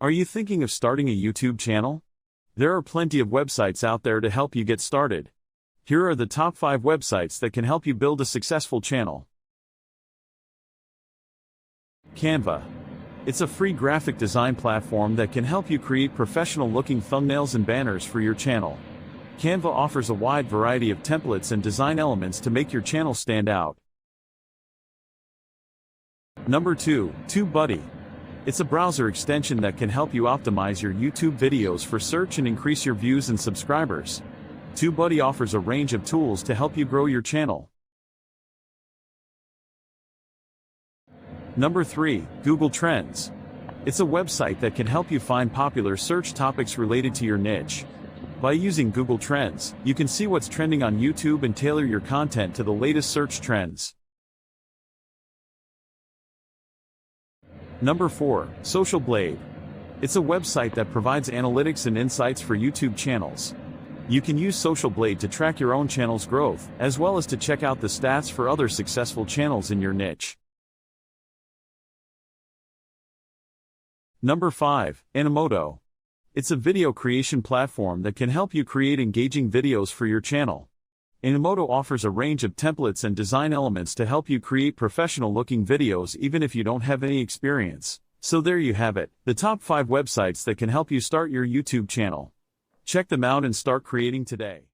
Are you thinking of starting a YouTube channel? There are plenty of websites out there to help you get started. Here are the top 5 websites that can help you build a successful channel. Canva. It's a free graphic design platform that can help you create professional-looking thumbnails and banners for your channel. Canva offers a wide variety of templates and design elements to make your channel stand out. Number 2, TubeBuddy. It's a browser extension that can help you optimize your YouTube videos for search and increase your views and subscribers. TubeBuddy offers a range of tools to help you grow your channel. Number 3, Google Trends. It's a website that can help you find popular search topics related to your niche. By using Google Trends, you can see what's trending on YouTube and tailor your content to the latest search trends. Number 4, Social Blade. It's a website that provides analytics and insights for YouTube channels. You can use Social Blade to track your own channel's growth, as well as to check out the stats for other successful channels in your niche. Number 5, Animoto. It's a video creation platform that can help you create engaging videos for your channel. Animoto offers a range of templates and design elements to help you create professional-looking videos even if you don't have any experience. So there you have it, the top 5 websites that can help you start your YouTube channel. Check them out and start creating today.